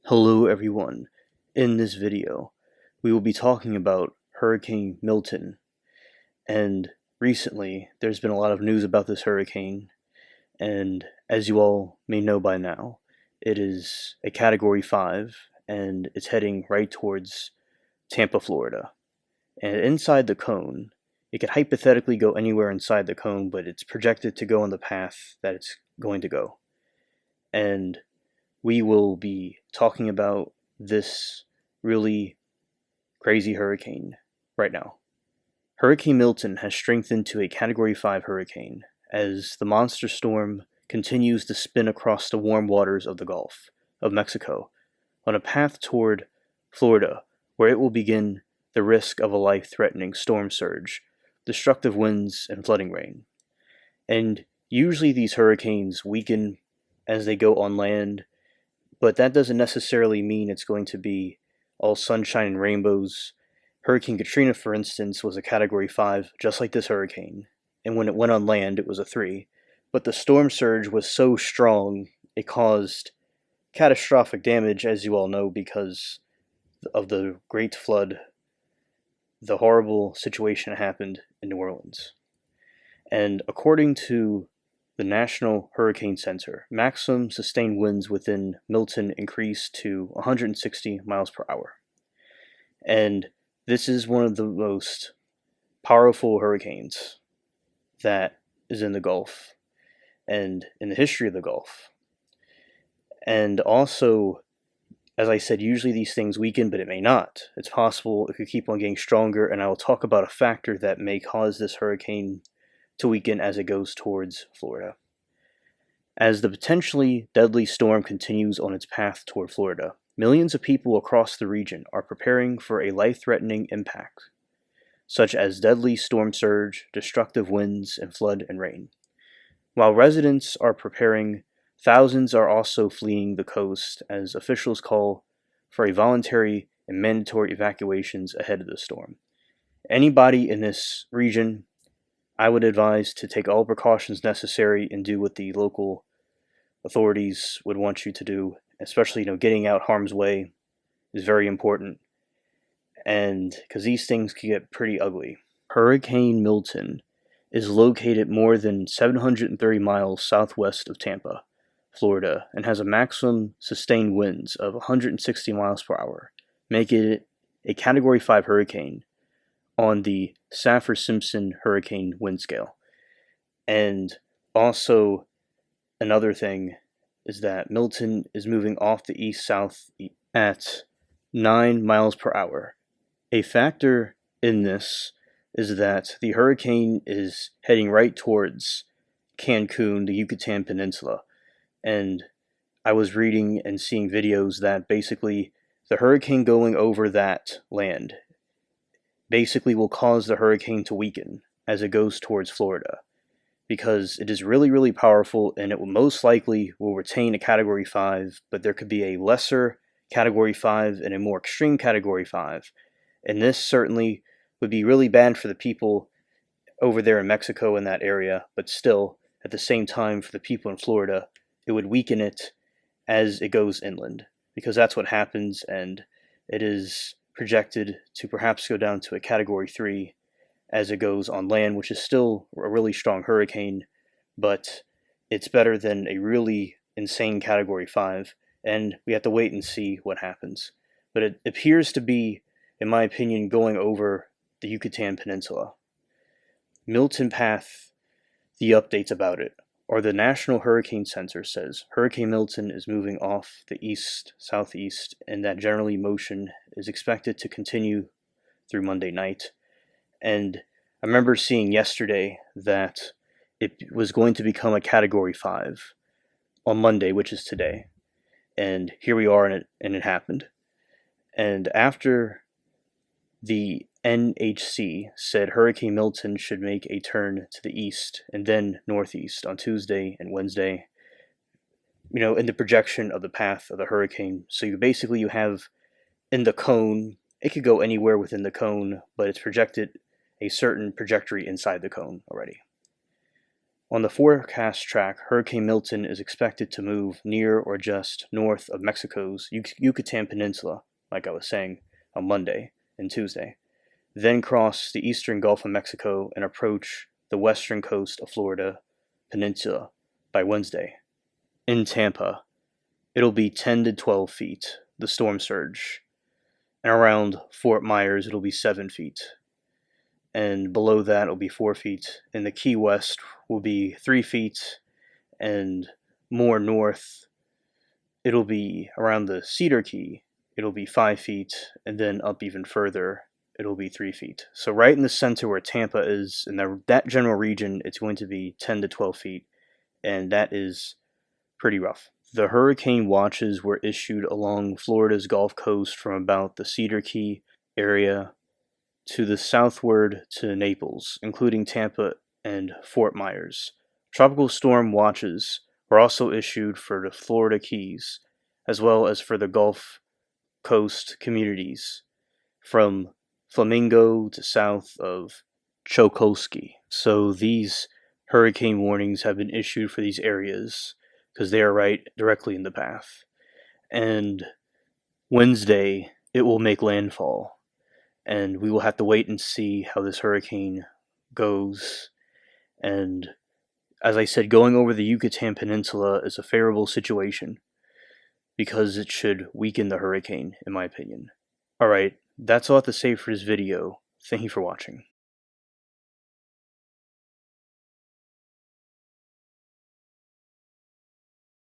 Hello everyone. In this video, we will be talking about Hurricane Milton, and recently there's been a lot of news about this hurricane, and as you all may know by now, it is a Category 5 and it's heading right towards Tampa, Florida. And inside the cone, it could hypothetically go anywhere inside the cone, but it's projected to go on the path that it's going to go. And we will be talking about this really crazy hurricane right now. Hurricane Milton has strengthened to a Category 5 hurricane as the monster storm continues to spin across the warm waters of the Gulf of Mexico on a path toward Florida, where it will begin the risk of a life-threatening storm surge, destructive winds, and flooding rain. And usually these hurricanes weaken as they go on land, but that doesn't necessarily mean it's going to be all sunshine and rainbows. Hurricane Katrina, for instance, was a Category 5, just like this hurricane, and when it went on land, it was a 3. But the storm surge was so strong, it caused catastrophic damage, as you all know, because of the Great Flood, the horrible situation that happened in New Orleans. And according to the National Hurricane Center, maximum sustained winds within Milton increased to 160 miles per hour. And this is one of the most powerful hurricanes that is in the Gulf and in the history of the Gulf. And also, as I said, usually these things weaken, but it may not. It's possible it could keep on getting stronger, and I will talk about a factor that may cause this hurricane to weaken as it goes towards Florida. As the potentially deadly storm continues on its path toward Florida, millions of people across the region are preparing for a life-threatening impact, such as deadly storm surge, destructive winds, and flood and rain. While residents are preparing, thousands are also fleeing the coast as officials call for a voluntary and mandatory evacuations ahead of the storm. Anybody in this region, I would advise to take all precautions necessary and do what the local authorities would want you to do, especially getting out harm's way is very important, and because these things can get pretty ugly. Hurricane Milton is located more than 730 miles southwest of Tampa, Florida, and has a maximum sustained winds of 160 miles per hour, making it a Category 5 hurricane on the Saffir-Simpson hurricane wind scale. And also, another thing is that Milton is moving off the east-south at 9 miles per hour. A factor in this is that the hurricane is heading right towards Cancun, the Yucatan Peninsula. And I was reading and seeing videos that basically the hurricane going over that land basically will cause the hurricane to weaken as it goes towards Florida, because it is really, really powerful, and it will most likely will retain a Category 5, but there could be a lesser Category 5 and a more extreme Category 5. And this certainly would be really bad for the people over there in Mexico in that area, but still, at the same time, for the people in Florida, it would weaken it as it goes inland, because that's what happens, and it is projected to perhaps go down to a Category 3 as it goes on land, which is still a really strong hurricane, but it's better than a really insane Category 5, and we have to wait and see what happens. But it appears to be, in my opinion, going over the Yucatan Peninsula. Milton path, the updates about it, or the National Hurricane Center says Hurricane Milton is moving off the east-southeast, and that generally motion is expected to continue through Monday night. And I remember seeing yesterday that it was going to become a Category 5 on Monday, which is today. And here we are, and it happened. And after the NHC said Hurricane Milton should make a turn to the east and then northeast on Tuesday and Wednesday, in the projection of the path of the hurricane. So you have in the cone, it could go anywhere within the cone, but it's projected a certain trajectory inside the cone already. On the forecast track, Hurricane Milton is expected to move near or just north of Mexico's Yucatan Peninsula, like I was saying, on Monday and Tuesday, then cross the eastern Gulf of Mexico and approach the western coast of Florida Peninsula by Wednesday. In Tampa, it'll be 10 to 12 feet, the storm surge, and around Fort Myers, it'll be 7 feet. And below that, it'll be 4 feet. In the Key West, will be 3 feet. And more north, it'll be around the Cedar Key, it'll be 5 feet. And then up even further, it'll be 3 feet. So right in the center where Tampa is, in that general region, it's going to be 10 to 12 feet. And that is pretty rough. The hurricane watches were issued along Florida's Gulf Coast from about the Cedar Key area to the southward to Naples, including Tampa and Fort Myers. Tropical storm watches were also issued for the Florida Keys, as well as for the Gulf Coast communities from Flamingo to south of Chokoski. So these hurricane warnings have been issued for these areas because they are right directly in the path. And Wednesday, it will make landfall. And we will have to wait and see how this hurricane goes. And as I said, going over the Yucatan Peninsula is a favorable situation because it should weaken the hurricane, in my opinion. Alright, that's all I have to say for this video. Thank you for watching.